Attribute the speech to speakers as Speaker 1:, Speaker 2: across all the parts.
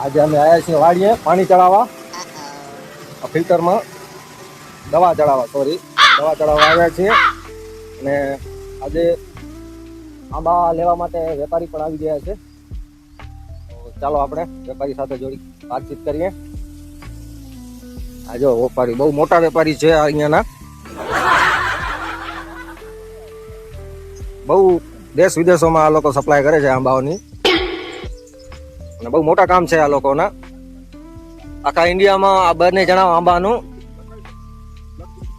Speaker 1: આજે અમે આવ્યા છીએ વાડીએ પાણી ચડાવવા, ફિલ્ટરમાં દવા ચડાવવા આવ્યા છીએ. અને આજે આંબા લેવા માટે વેપારી પણ આવી ગયા છે. ચાલો આપણે વેપારી સાથે જોડી વાતચીત કરીએ. આ જો વેપારી બહુ મોટા વેપારી છે અહીંયાના, બહુ દેશ વિદેશોમાં આ લોકો સપ્લાય કરે છે આંબાઓની, અને બહુ મોટા કામ છે આ લોકોના. આખા ઇન્ડિયામાં આ બંને જણા આંબાનું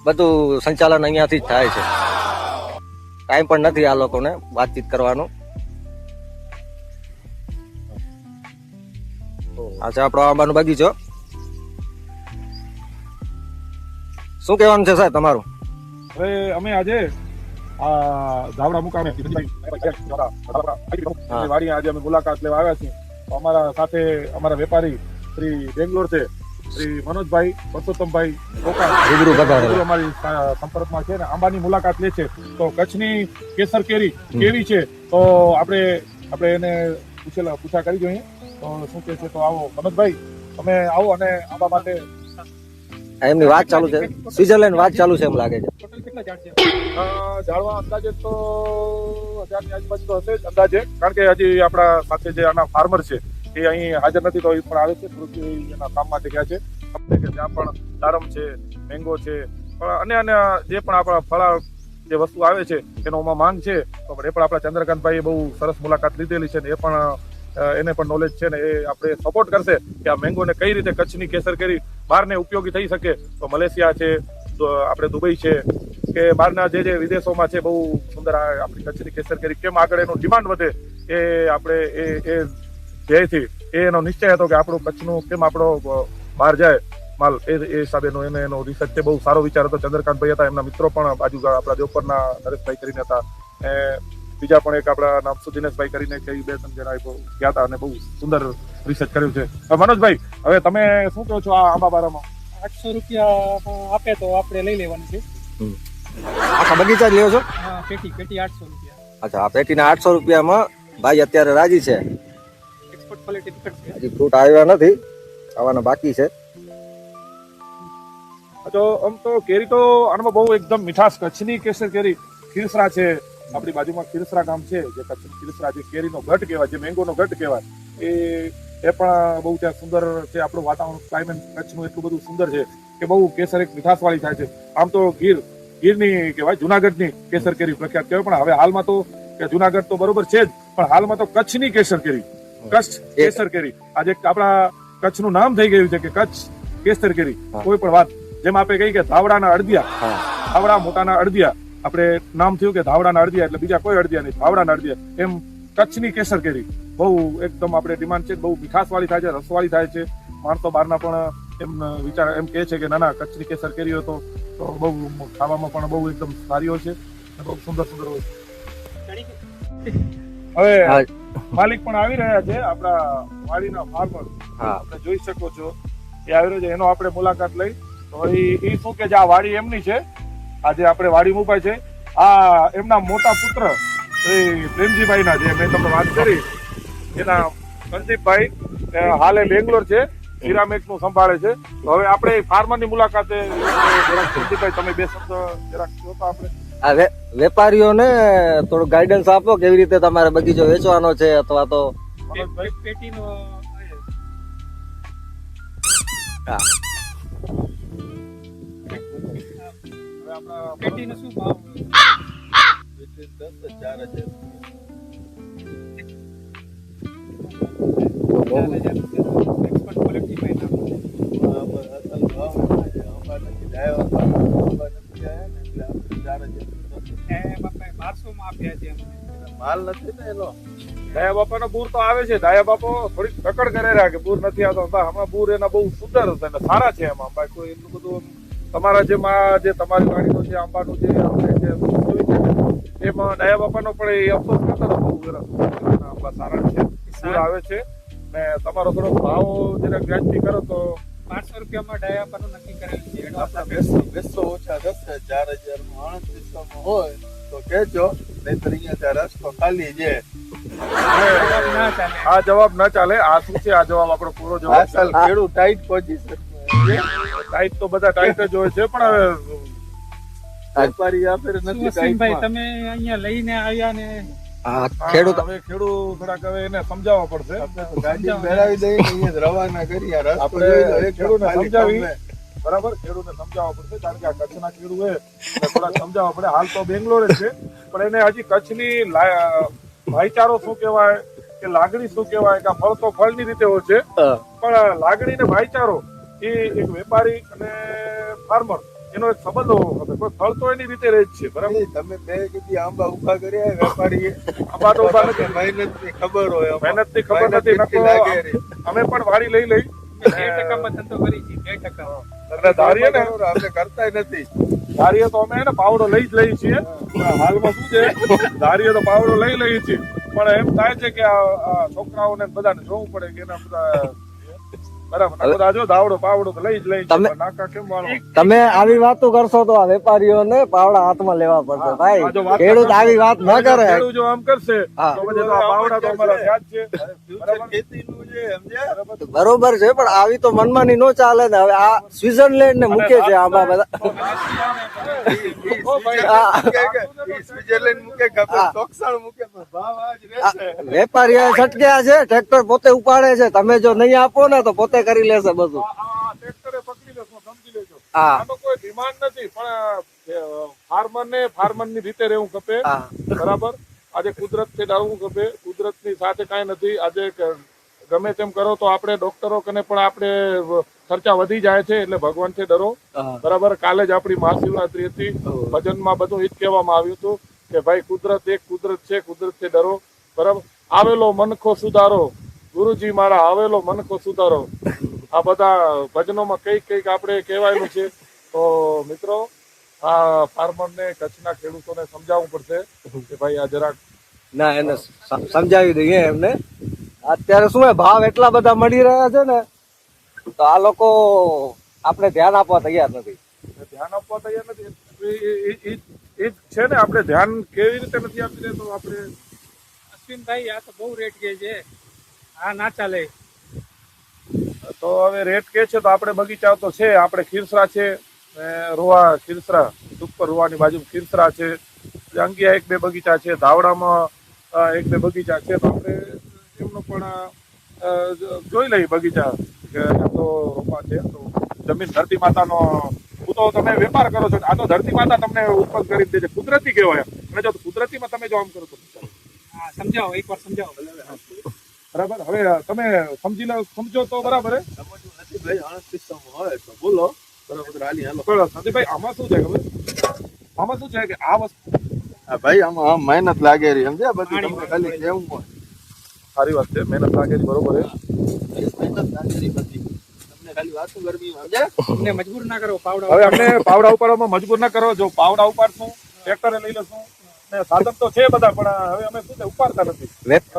Speaker 1: બધું સંચાલન અહીંયાથી જ થાય છે. ટાઈમ પણ નથી આ લોકોને વાતચીત કરવાનું. આ છે આપણો આંબાનો બગીચો. શું કહેવાનું છે સાહેબ તમારું?
Speaker 2: હવે અમે આજે ધાવડા મુકામે વાડી આજે અમે મુલાકાત લેવા આવ્યા છીએ. અમારા સાથે અમારા વેપારી શ્રી બેંગ્લોર છે, શ્રી મનોજભાઈ પરસોત્તમભાઈ અમારી સંપર્કમાં છે ને આંબાની મુલાકાત લે છે. તો કચ્છની કેસર કેરી કેવી છે તો આપણે એને પૂછા કરી જોઈએ. તો શું કે છે? તો આવો મનોજભાઈ, તમે આવો અને આંબા માટે
Speaker 1: એમની વાત ચાલુ છે, સ્વિટરલેન્ડ વાત ચાલુ છે એમ લાગે છે.
Speaker 2: જાળવા અંદાજે તો 1000 ની આજુબાજુ તો હશે જ અંદાજે, કારણ કે હજી આપણા સાથે જે આના ફાર્મર છે એ અહીં હાજર નથી, તો એ પણ આવે છે એના કામ માટે ગયા છે. ત્યાં પણ દાડમ છે, મેંગો છે, અને જે પણ આપણા ફળા જે વસ્તુ આવે છે એનોમાં માંગ છે. તો એ પણ આપણા ચંદ્રકાંતભાઈએ બહુ સરસ મુલાકાત લીધેલી છે ને એ પણ એને પણ નોલેજ છે ને એ આપણે સપોર્ટ કરશે કે આ મેંગોને કઈ રીતે કચ્છની કેસર કેરી બહારને ઉપયોગી થઈ શકે. તો મલેશિયા છે, આપણે દુબઈ છે, કે બહારના જે વિદેશોમાં છે બહુ સુંદર આપણી કચ્છની કેસર કેરી કેમ આગળ એનું ડિમાન્ડ વધે એ આપણે એ ધ્યેયથી એનો નિશ્ચય હતો કે આપણું કચ્છનું કેમ આપણો બહાર જાય માલ, એ હિસાબેનો એનો રિસર્ચ છે. બહુ સારો વિચાર હતો. ચંદ્રકાંતભાઈ હતા, એમના મિત્રો પણ બાજુ આપણા દેવપરના નરેશભાઈ કરીને હતા, બીજા પણ એક આપણા નામ દિનેશભાઈ કરીને કઈ 2-3 જણા ગયા હતા અને બહુ સુંદર રિસર્ચ કર્યું છે. મનોજભાઈ, હવે તમે શું કહો છો આ આંબા બારામાં?
Speaker 3: 800 રૂપિયા આપે તો આપણે લઈ લેવાનું છે.
Speaker 1: આખા બગીચા જ લ્યો છો?
Speaker 3: પેટી 800 રૂપિયા.
Speaker 1: અચ્છા, આ પેટીના 800 રૂપિયામાં ભાઈ અત્યારે રાજી છે.
Speaker 3: એક્સપોર્ટ ક્વોલિટી ટિકટ છે.
Speaker 1: હજી ફ્રૂટ આવ્યા નથી, આવવાના બાકી છે.
Speaker 2: તો આમ તો કેરી તો આનામાં બહુ એકદમ મીઠાશ, કચ્છની કેસર કેરી. ખીરસરા છે, આપણી બાજુમાં ખીરસરા ગામ છે, જે કચ્છની ખીરસરા, જે કેરીનો ગઢ કહેવાય, જે મેંગોનો ગઢ કહેવાય, એ પણ બહુ ત્યાં સુંદર છે. આપણું વાતાવરણ, ક્લાઇમેટ કચ્છનું એટલું બધું સુંદર છે કે બહુ કેસર એક મીઠાશ વાળી થાય છે. આમ તો ગીરની કહેવાય, જુનાગઢની કેસર કેરી પ્રખ્યાત કહેવાય, પણ હવે હાલમાં તો જુનાગઢ તો બરોબર છે જ, પણ હાલમાં તો કચ્છની કેસર કેરી, કચ્છ કેસર કેરી આજે આપણા કચ્છનું નામ થઈ ગયું છે કે કચ્છ કેસર કેરી. કોઈ પણ વાત, જેમ આપણે કહી કે ધાવડાના અડદિયા, ધાવડા મોટાના અડદિયા, આપણે નામ થયું કે ધાવડાના અડદિયા એટલે બીજા કોઈ અડદિયા નહીં, ધાવડાના અડદિયા. એમ કચ્છની કેસર કેરી બહુ એકદમ આપણે ડિમાન્ડ છે, બહુ મીઠાશ વાળી થાય છે, રસવાળી થાય છે. માણસો બહારના પણ એમ વિચાર એમ કહે છે કે ના કચ્છની કેસર કેરી હોય તો બહુ ખાવામાં પણ બહુ એકદમ સારી હોય છે, બહુ સુંદર સુંદર હોય છે. હવે માલિક પણ આવી રહ્યા છે, આપણા વાડીના ફાર્મર, આપણે જોઈ શકો છો એ આવી રહ્યો છે. એનો આપણે મુલાકાત લઈ તો એ શું કે આ વાડી એમની છે, આજે આપણે વાડી મુકાય છે. આ એમના મોટા પુત્ર શ્રી પ્રેમજીભાઈ ના, જે મેં તમને વાત કરી, એના સંદીપભાઈ હાલે બેંગ્લોર છે, સિરામિક નું સંભાળે છે. તો હવે આપણે ફાર્મર ની મુલાકાતે સંદીપભાઈ, તમે 2 શબ્દ જરાક કહો તો આપણે
Speaker 1: આ વેપારીઓને થોડું ગાઈડન્સ આપો, કેવી રીતે તમારે બગીચો વેચવાનો છે, અથવા તો
Speaker 3: પેટીનો પેટીનો શું ભાવ?
Speaker 2: 10,000-4,000.
Speaker 3: એક્સપોર્ટ ક્વોલિટી માં
Speaker 2: માલ નથી ને એનો. દયા બાપાનો બૂર તો આવે છે, દયા બાપો થોડીક પકડ કરે રહ્યા કે બૂર નથી આવતો. હમણાં બૂર એના બહુ સુંદર અને સારા છે. એમાં કોઈ એટલું બધું તમારા જે તમારી વાડીનો જે આંબાનું જે આપણે જે જોયું છે એમાં દયા બાપાનો પણ એ અફસોસ કરતા હતા, બહુ આંબા સારા છે, બૂર આવે છે. ને તમારો થોડો ભાવ જરાક વ્યાજબી કરો તો
Speaker 3: 500 રૂપિયામાં ડાયાપાનું નક્કી કરેલું છે.
Speaker 2: આપણા 200 ઓછા થશે, 4,000 માં 3800 હોય તો કહેજો.
Speaker 4: નહીંતર અહીંયા ત્યાં રસ્તો ખાલી છે.
Speaker 3: ના ચાલે.
Speaker 2: આ જવાબ ન ચાલે. આ શું છે? આ જવાબ આપણો પૂરો જવાબ
Speaker 4: આજકાલ
Speaker 2: છે.
Speaker 4: ખેડૂત ટાઈટ પોઝિશન
Speaker 2: ટાઈટ તો બધા ટાઈટ જ હોય છે, પણ હવે
Speaker 4: વેપારી આ ફેર નથી
Speaker 3: સુસીમભાઈ,
Speaker 4: ટાઈટમાં.
Speaker 3: તમે અહીંયા લઈને આવ્યા ને
Speaker 1: હા ખેડૂત
Speaker 2: હવે ખેડૂત થોડાક હવે એને સમજાવવા પડશે.
Speaker 4: આપણે તો ગાડી ભરાવી દઈને અહીંયા જ રવાના કરી. આ રસ્તો
Speaker 2: આપણે
Speaker 4: જોઈ લો, એકદમ
Speaker 2: ખેડૂતને
Speaker 4: ખાલી
Speaker 2: સમજાવી.
Speaker 4: ગમે.
Speaker 2: બરાબર, ખેડૂતને સમજાવવા પડશે, કારણ કે આ કચ્છના ખેડૂત હોય એટલે થોડાક સમજાવવા પડે. હાલ તો બેંગ્લોર જ છે, પણ એને હજી કચ્છની ભાઈચારો શું કહેવાય કે લાગણી શું કહેવાય કે આ ફળ તો ફળની રીતે હોય છે, પણ લાગણી ને ભાઈચારો એ એક વેપારી અને ફાર્મર એનો એક સંબંધ હોવો ખબર. કોઈ ફળ તો એની રીતે રહે જ છે. બરાબર,
Speaker 4: નહીં, તમે બે કીધી આંબા ઉભા કર્યા વેપારીએ.
Speaker 2: આંબા તો ઉભા નથી.
Speaker 4: મહેનતની ખબર હોય આમાં.
Speaker 2: મહેનતની ખબર નથી.
Speaker 4: મહેનત કેટલી
Speaker 2: નકર
Speaker 4: લાગે રે.
Speaker 2: અમે પણ વાડી લઈ લઈ
Speaker 3: 2% ધંધો કરી છે, 2%.
Speaker 2: અને ધારીએ ને
Speaker 4: આપણે કરતાય નથી.
Speaker 2: ધારીએ તો અમે એને પાવડો લઈ જ લઈએ છીએ. હાલમાં શું છે, ધારીએ તો પાવડો લઈ લઈએ છીએ, પણ એમ થાય છે કે આ છોકરાઓને બધાને જોવું પડે કે એના બધા બરાબર બધા જો દાવડો પાવડો તો લઈ જ લઈએ છીએ,
Speaker 1: તમે-
Speaker 2: પણ નાકા કેમ વાળો?
Speaker 1: તમે આવી વાતો કરશો તો આ વેપારીઓને પાવડા હાથમાં લેવા પડશે
Speaker 2: આ
Speaker 1: ભાઈ.
Speaker 2: જો વાત
Speaker 1: ખેડૂત
Speaker 2: કરશે,
Speaker 1: આવી વાત ન કરે.
Speaker 2: ખેડૂત જો આમ કરશે
Speaker 1: હા.
Speaker 2: તો પછી તો આ પાવડા તો અમારા ત્યાં જ છે.
Speaker 4: ફ્યુચર ખેતીનું છે, સમજ્યા?
Speaker 2: બરાબર.
Speaker 1: બરોબર છે, પણ આવી તો મનમાની નો ચાલે ને. હવે આ સ્વિટરલેન્ડ ને મૂકે છે આંબા બધા.
Speaker 2: ઓ ભાઈ,
Speaker 1: આ
Speaker 4: સ્વિટરલેન્ડ મૂકે કે આપણે ચોકસાળ મૂકે પણ ભાવ આજ રહેશે.
Speaker 1: વેપારીઓ છટક્યા છે, ટ્રેક્ટર પોતે ઉપાડે છે. તમે જો નહીં આપો ને તો પોતે કરી લેશે બધું.
Speaker 2: આ ટ્રેક્ટરે પકડી લેશો, સમજી લેજો.
Speaker 1: હા.
Speaker 2: આનો કોઈ ડિમાન્ડ નથી, પણ ફાર્મર ની રીતે રહેવું ખપે.
Speaker 1: હા.
Speaker 2: બરાબર, આજે કુદરત થી ડરવું ખપે. કુદરત ની સાથે કાંઈ નથી. આજે ગમે તેમ કરો તો આપણે ડોક્ટરો કને પણ આપણે ખર્ચા વધી જાય છે, એટલે ભગવાન થી ડરો.
Speaker 1: હા.
Speaker 2: બરાબર, કાલે જ આપણી મહાશિવરાત્રી હતી. ભજનમાં બધું એ જ કહેવામાં આવ્યું હતું કે ભાઈ કુદરત એક કુદરત છે, કુદરત થી ડરો. બરાબર, આવેલો મનખો સુધારો, ગુરુજી મારા આવેલો મનખો સુધારો. આ બધા ભજનોમાં કઈક આપણે કહેવાયેલું છે. તો મિત્રો, આ ફાર્મર ને કચ્છના ખેડૂતોને સમજાવવું પડશે કે ભાઈ આ જરાક
Speaker 1: ના, એને સમજાવી દઈએ એમને. અત્યારે શું હે, ભાવ એટલા બધા મળી રહ્યા છે ને, તો આ લોકો આપણે ધ્યાન આપવા તૈયાર નથી.
Speaker 2: ધ્યાન આપવા તૈયાર નથી. એ જ છે ને, આપણે ધ્યાન કેવી રીતે નથી આપી દેતો આપણે.
Speaker 3: અશ્વિનભાઈ, આ તો બહુ રેટ કે છે, આ ના ચાલે.
Speaker 2: તો હવે રેટ કે છે તો આપણે બગીચા તો છે, આપણે ખીરસરા છે, ને રોવા ખીરસરા સુપર રોવાની બાજુ ખીરસરા છે, અંગિયા 1-2 બગીચા છે, ધાવડામાં 1-2 બગીચા છે. તો આપણે એમનો પણ જોઈ લઈએ બગીચા કે આ તો રોપા છે. તો જમીન ધરતી માતાનો હું તો તમે વેપાર કરો છો, આ તો ધરતી માતા તમને ઉત્પન્ન કરી દે છે, કુદરતી કહેવાય. અને જો કુદરતીમાં તમે જો આમ કરો તો
Speaker 3: હા, સમજાવો, એકવાર સમજાવો.
Speaker 2: બરાબર. હવે તમે સમજો તો બરાબર હે.
Speaker 4: સમજવું નથી ભાઈ, 38 હોય તો બોલો. બરાબર, હાલી હાલો.
Speaker 2: પણ સંદીપભાઈ, આમાં શું છે ખબર? આમાં શું છે કે આ વસ્તુ
Speaker 4: હા ભાઈ, આમાં આમ મહેનત લાગે રહી, સમજ્યા? બધું તમને ખાલી કેવું હોય.
Speaker 2: સારી વાત છે, મહેનત લાગેલી બરોબર હે.
Speaker 4: મહેનત લાગે રહી બધી. તમને ખાલી વાતો કરવી, સમજ્યા?
Speaker 3: અમને મજબૂર ના કરો પાવડા.
Speaker 2: હવે અમને પાવડા ઉપાડવામાં મજબૂર ના કરો. જો પાવડા ઉપાડશું, ટ્રેક્ટરે લઈ લેશું, ને સાધન તો છે બધા, પણ હવે અમે શું છે ઉપાડતા નથી.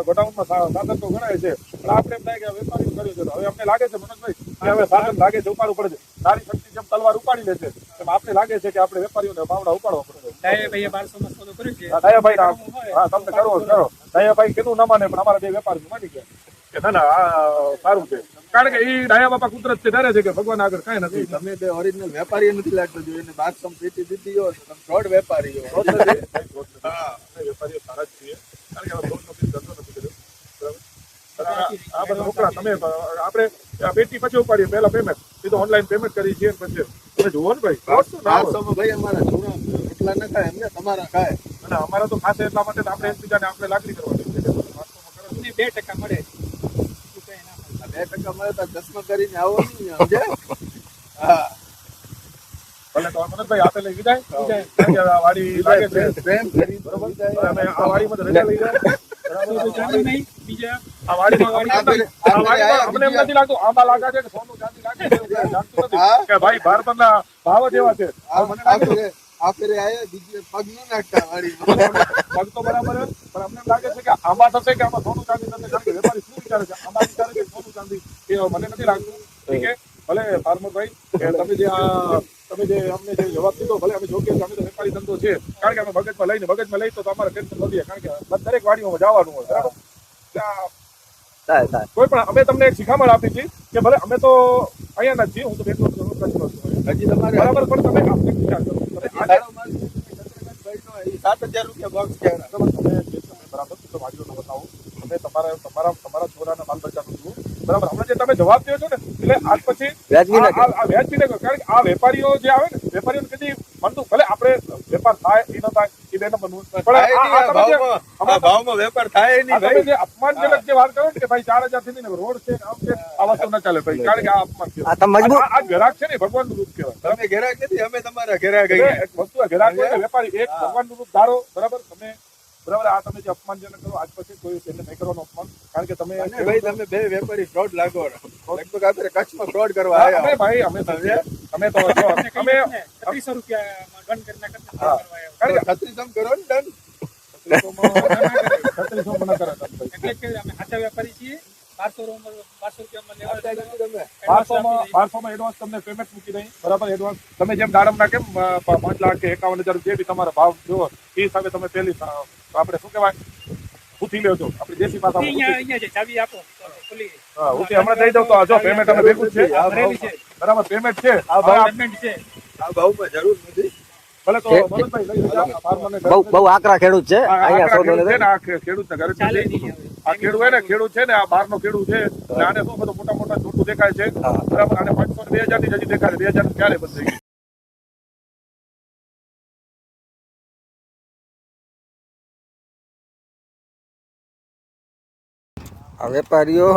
Speaker 2: ગોડાઉનમાં સાધન તો ઘણાય છે, પણ આપણે એમ થાય કે વેપારી કર્યું છે. તો હવે અમને લાગે છે મનોજભાઈ કે હવે સાધન લાગે છે ઉપાડવું પડે છે. તારી શક્તિ જેમ તલવાર ઉપાડી લે છે, એમ આપણે લાગે છે કે આપણે વેપારીઓને પાવડા ઉપાડવા પડે છે.
Speaker 3: ભાઈએ 1200 માં સોદો કર્યું છે.
Speaker 2: દયાભાઈ હા, તમને કરો કરો. દયાભાઈ કીધું ન માને, પણ અમારા બે વેપારી માની ગયા કે ના ના આ સારું છે. કારણ કે એ ડાયા બાપા કુદરત થી ડરે છે કે ભગવાન આગળ કઈ નથી.
Speaker 4: તમે બે ઓરિજિનલ વેપારી નથી લાગતો. જો એને 1200 પેટી દીધી હોય તો તમે ફ્રોડ વેપારી હો.
Speaker 2: હા, વેપારીઓ સારા જ છીએ, કારણ કે ધંધો નથી કર્યો. બરાબર, આ બધા રોકડા તમે આપણે આ પેટી પછી ઉપાડીએ, પહેલા પેમેન્ટ સીધો ઓનલાઈન પેમેન્ટ કરી છીએ, પછી તમે જુઓ ને ભાઈ
Speaker 4: 1200 માં ભાઈ અમારા છોરા એટલા ન ખાય, એમને તમારા ખાય.
Speaker 2: અને અમારા તો ખાસ એટલા માટે આપણે એકબીજાને આપણે લાગણી કરવાની છે.
Speaker 3: અમને 2% મળે. બીજું કંઈ ના મળે.
Speaker 4: આ 2% મળે તો ચશ્મા કરીને આવો નહીં, સમજ્યા? હા,
Speaker 2: ભલે તો મનોજભાઈ આપે લઈ વિદાય. કારણ કે આ વાડી લાગે છે
Speaker 4: પ્રેમ કરી
Speaker 2: બરોબર. હવે અમે આ વાડીમાં તો રજા લઈ જાય.
Speaker 3: સોનું ચાંદી નહીં, બીજા
Speaker 2: આ વાડીમાં અમને એમ નથી લાગતું આંબા લાગે છે કે સોનું ચાંદી લાગે છે. એવું જાણતું નથી કે ભાઈ ભારતના ભાવ જ એવા છે. મને લાગે છે
Speaker 4: આ ફેરે આયા બીજે પગ ન નાખતા વાડીમાં.
Speaker 2: પગ તો બરાબર છે, પણ અમને એમ લાગે છે કે આંબા થશે કે આમાં સોનું ચાંદી થશે. કારણ કે વેપારી શું વિચારે છે? આંબા વિચારે છે કે સોનું ચાંદી, એ મને નથી લાગતું. ઠીક છે, ભલે ફાર્મર ભાઈ કે તમે જે આ તમે જે અમને જે જવાબ દીધો ભલે અમે જોકે અમે તો વેપારી ધંધો છે કારણ કે અમે મગજમાં લઈ તો અમારે ટેન્શન નથી કારણ કે દરેક વાડીઓમાં જવાનું હોય બરાબર ત્યાં
Speaker 1: થાય
Speaker 2: કોઈ પણ અમે તમને એક શિખામણ આપી હતી કે ભલે અમે તો અહીંયા નથી હું તો બેંગ્લોર છું કચ્છનો છું
Speaker 4: હજી તમારે
Speaker 2: બરાબર પણ તમે આપણે વિચાર કરો તમે આજે
Speaker 4: સારો માલ છે, ચંદ્રકાંતભાઈનો એ 7,000 રૂપિયા બોક્સ છે એના.
Speaker 2: બરાબર તમે જે તમે બરાબર તો વાડીઓનો બતાવો તમે તમારા છોરાના બાલ બચ્ચાનું જુઓ બરાબર હમણાં જે તમે જવાબ દો છો ને એટલે આજ પછી
Speaker 1: વ્યાજબી ના કહેવાય.
Speaker 2: આ વ્યાજબી ના કહેવાય. કારણ કે આ વેપારીઓ જે આવે ને વેપારીઓને કદી મનતું ભલે આપણે વેપાર થાય એ ન થાય એ બે નંબરનું પણ
Speaker 4: થાય નહીં,
Speaker 2: આ તમે જે
Speaker 4: આ ભાવમાં વેપાર થાય
Speaker 2: આ
Speaker 4: નહીં
Speaker 2: તમે
Speaker 4: ભાઈ.
Speaker 2: જે અપમાનજનક જે વાત કરો ને કે ભાઈ 4,000 થી નહીં રોડ છે આમ છે આ વસ્તુ ન ચાલે ભાઈ કારણ કે આ અપમાન
Speaker 1: આ તમે મજબૂત
Speaker 2: આ ગ્રાહક છે ને ભગવાનનું રૂપ કહેવાય
Speaker 4: તમે ઘેરા નથી, અમે તમારા ઘેરા
Speaker 2: એટલે
Speaker 4: ગઈએ.
Speaker 2: એક વસ્તુ આ ગ્રાહક હોય ને વેપારી એક ભગવાનનું રૂપ ધારો બરાબર તમે બરાબર આ તમે જે અપમાનજનક કરો આજ પછી કોઈ એને નહીં કરવાનું અપમાન કારણ કે તમે
Speaker 4: અને ભાઈ તમે બે વેપારી ફ્રોડ લાગો લગભગ આપણે કચ્છમાં ફ્રોડ કરવા આવ્યા.
Speaker 2: અમે ભાઈ અમે તો અમે તો જો અમે
Speaker 3: 300 રૂપિયા ગણ કરીને
Speaker 2: હા. કારણ કે
Speaker 4: છત્રીસમ કરો ને ડન.
Speaker 2: 3600 મને કરે તમે.
Speaker 3: એટલે કે અમે સાચા વેપારી છીએ 1200 રૂપિયામાં લેવા
Speaker 4: તમે
Speaker 2: 1200 માં એડવાન્સ તમને પેમેન્ટ મૂકી દઈ બરાબર એડવાન્સ તમે જેમ દાડમના કેમ 5 લાખ કે 51,000 જે બી તમારા ભાવ જો એ હિસાબે તમે પેલી આપણે શું કહેવાય પૂછી લેજો આપણી દેશી ભાષામાં
Speaker 3: અહીંયા છે ચાવી આપો ખુલી
Speaker 2: હા ઓકે હમણાં દઈ દઉં તો જો પેમેન્ટ અમે ભેગું જ છે
Speaker 3: ભરેલી છે
Speaker 2: બરાબર પેમેન્ટ છે
Speaker 3: પેમેન્ટ છે
Speaker 4: આ ભાવમાં જરૂર નથી.
Speaker 2: ભલે તો ભરતભાઈ લઈ લેજો. આ ફાર્મરને ઘરે
Speaker 1: બહુ આકરા ખેડૂત છે
Speaker 2: આ
Speaker 1: અહીંયા સોદો
Speaker 2: ખેડૂત છે
Speaker 1: નથી.
Speaker 2: ને, આ ખેડૂતને ઘરે
Speaker 3: ચાલે
Speaker 2: છે.
Speaker 3: નહીં હવે.
Speaker 2: આ ખેડૂત હોય ને ખેડૂત છે ને આ બહારનો ખેડૂત છે અને આને શું બધું મોટા મોટા છોટું દેખાય છે બરાબર આને 500 ને 2,000 ની જ હજી દેખાય 2,000 ક્યારે બંધ થઈ ગઈ
Speaker 1: આ વેપારીઓ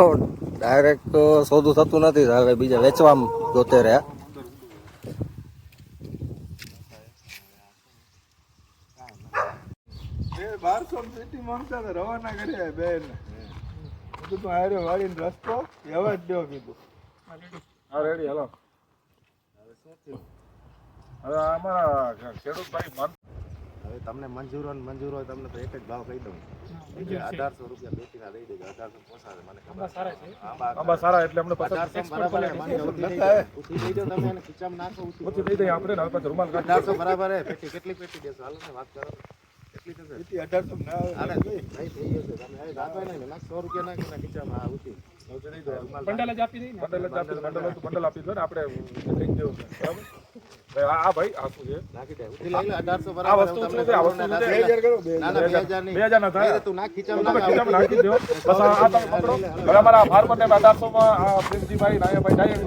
Speaker 1: ડાયરેક્ટ સોદું થતું નથી હવે બીજા વેચવામાં ગોતે રહ્યા.
Speaker 4: બે 1200 સિટી માંગતા હતા, રવાના કર્યા બેન. કીધું તું હારે વાળીને રસ્તો એવા જ દ્યો કીધું.
Speaker 2: હા રેડી હાલો હવે અમારા ખેડૂત ભાઈ મન
Speaker 5: હવે તમને મંજૂર હોય તમને તો એક જ ભાવ કહી દઉં 1800 રૂપિયા બેચીને દઈ દેજો 1800 પોસાડે મને ખબર
Speaker 3: સારા છે
Speaker 2: આંબા સારા એટલે અમને પસંદ
Speaker 5: 1800 બરાબર હે, મને ઉઠી લઈ દો તમે એને ખીચામાં નાખો
Speaker 2: ઓછી દઈ દઈએ આપણે ને હવે પછી રૂમાલ કાઢી
Speaker 5: 1800 બરાબર હે પેટી કેટલી પેટી દેશો હાલો ને વાત કરો કેટલી થશે
Speaker 4: સિટી 1800 ના આવે.
Speaker 5: હાલે નહીં થઈ જશે તમે હવે રાખો નહીં નાખ 100 રૂપિયા નાખીને ખીચામાં હા ઉઠી
Speaker 2: ઓછી દઈ દો રૂમાલ
Speaker 3: બંડલ જ આપી દઈ ને
Speaker 2: બંડલ જ આપી બંડલ આપી દો ને આપણે લઈ જ દેવું છે બરાબર ભાઈ આ ભાઈ આ શું છે
Speaker 5: નાખી દે ઉઠી લઈ લે 1800
Speaker 2: આ
Speaker 5: બરાબર
Speaker 2: વસ્તુ
Speaker 5: હું
Speaker 2: શું
Speaker 5: તમને
Speaker 2: છે આ
Speaker 5: કહું
Speaker 2: વસ્તુ
Speaker 5: ને,
Speaker 2: શું છે
Speaker 4: 2000 કરો બે.
Speaker 5: ના ના 2000 નહીં
Speaker 2: 2000 ના થાય
Speaker 5: તું નાખ
Speaker 2: તમે
Speaker 5: ખીચામાં
Speaker 2: ખીચામાં નાખી દો બસ આ તમે પકડો બરાબર આ ફાર્મરને 1800 માં આ પ્રિન્સજીભાઈ નાયાભાઈ ડાયરેક્ટ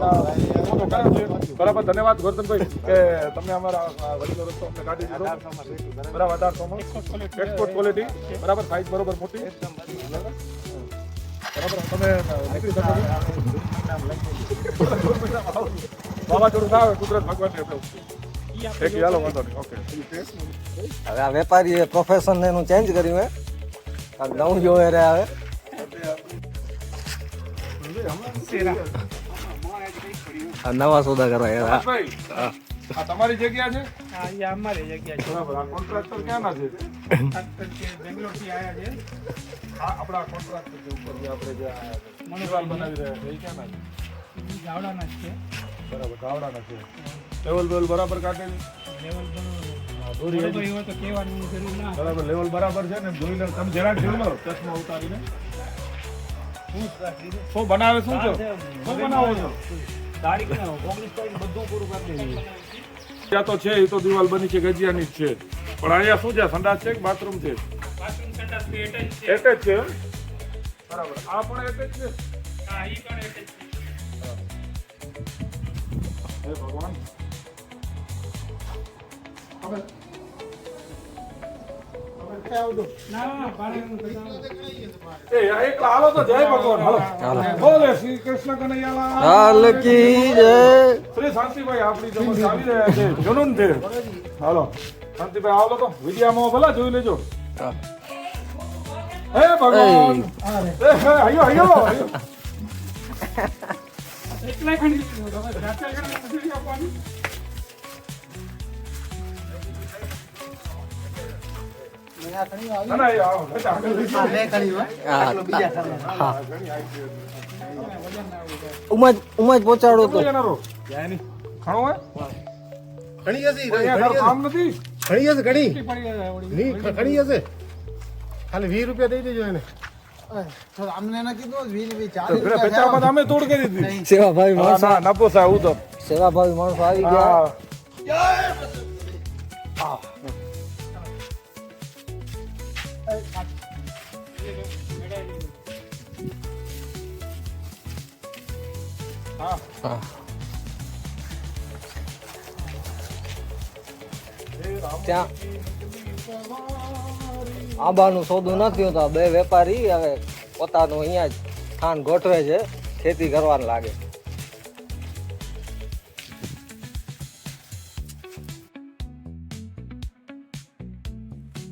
Speaker 2: ફોટો કર્યો છે બરાબર ધન્યવાદ ગોરધનભાઈ કે તમે અમારા વડીલો રસ્તો અમને કાઢી દીધો
Speaker 5: 1800 માં પેટી બરાબર
Speaker 2: બરાબર 1800 માં એક્સપોર્ટ ક્વોલિટી બરાબર સાઈઝ બરોબર મોટી બરાબર તમે નીકળી શકો છો વાવાઝોડું ના આવે કુદરત ભગવાનની આપણે એક ચાલો વાંધો નહીં ઓકે
Speaker 1: હવે આ વેપારીએ પ્રોફેશન એનું ચેન્જ કર્યું હે કાંઈક નવું જોવે રે આવે. આ નવા સોદા કરવા યાર.
Speaker 2: ભાઈ આ તમારી જગ્યા છે
Speaker 3: હા અહીંયા અમારી જગ્યા છે
Speaker 2: બરાબર આ કોન્ટ્રાક્ટર ક્યાંના છે
Speaker 3: બેંગ્લોર થી આવ્યા છે
Speaker 2: આ આપણા કોન્ટ્રાક્ટર જે ઉપર જે આપણે જે મનોવાલ બનાવી રહ્યા છે એ ક્યાંના છે
Speaker 3: ઈ ગાવડાના જ છે
Speaker 2: બરાબર ગાવડાના છે લેવલ બેવલ બરાબર કાઢેલી
Speaker 3: લેવલ
Speaker 2: દોરી
Speaker 3: બરોબર હોય તો કહેવાની જરૂર ના
Speaker 2: બરાબર લેવલ બરાબર છે ને જોઈ લો તમે જરાક જોઈ લો ચશ્મા ઉતારીને શું બનાવે શું છો શું બનાવો છો ત્યાં તો છે એ તો દિવાલ બની છે ગજિયાની જ છે પણ અહીંયા શું છે સંડાસ છે કે બાથરૂમ છે
Speaker 3: બાથરૂમ સંડાસ બી એટેચ છે
Speaker 2: એટેચ છે એમ? બરાબર આ પણ એટેચ છે
Speaker 3: હા ઈ પણ એટેચ છે
Speaker 2: હે ભગવાન હવે
Speaker 3: ના ભાડાનું પૈસા
Speaker 2: એ એકલા હાલો તો જય ભગવાન હાલો બોલે શ્રી કૃષ્ણ કનૈયાલાલ
Speaker 1: હાલ કી જય.
Speaker 2: શ્રી શાંતિભાઈ આપણી જમત આવી રહ્યા છે જુનૂન છે હાલો શાંતિભાઈ આવો તો વિડિયામાં ભલા જોઈ લેજો હે ભગવાન એ હે આયો આયો
Speaker 3: એકલા ખંડી હવે રાતે ખંડી મજૂરી આપવાની
Speaker 2: ના ના એ આવો આગળ લઈ જાઓ.
Speaker 1: ઉમજ પહોંચાડો તો
Speaker 2: કેટલો એનારો? ખણો હે
Speaker 5: ઘણી હશે
Speaker 2: અહીંયા તારું કામ નથી
Speaker 5: ઘણી હશે ઘણી
Speaker 3: પડી જાય ઓળી.
Speaker 5: નહીં ઘણી હશે ખાલી 20 રૂપિયા દઈ દેજો એને
Speaker 6: અમને ના કીધું 20
Speaker 2: તો પેલા પચાસમાં તો અમે તોડ કરી દીધી
Speaker 1: સેવાભાવી
Speaker 2: હા,
Speaker 1: માણસો
Speaker 2: ના નફો થાય હું તો
Speaker 1: સેવાભાવી માણસો આવી ગયા.
Speaker 2: હા
Speaker 1: હા. ત્યાં આંબાનું સોદું નથી હોતા. બે વેપારી હવે પોતાનું અહીંયા જ સ્થાન ગોઠવે છે, ખેતી કરવાનું લાગે.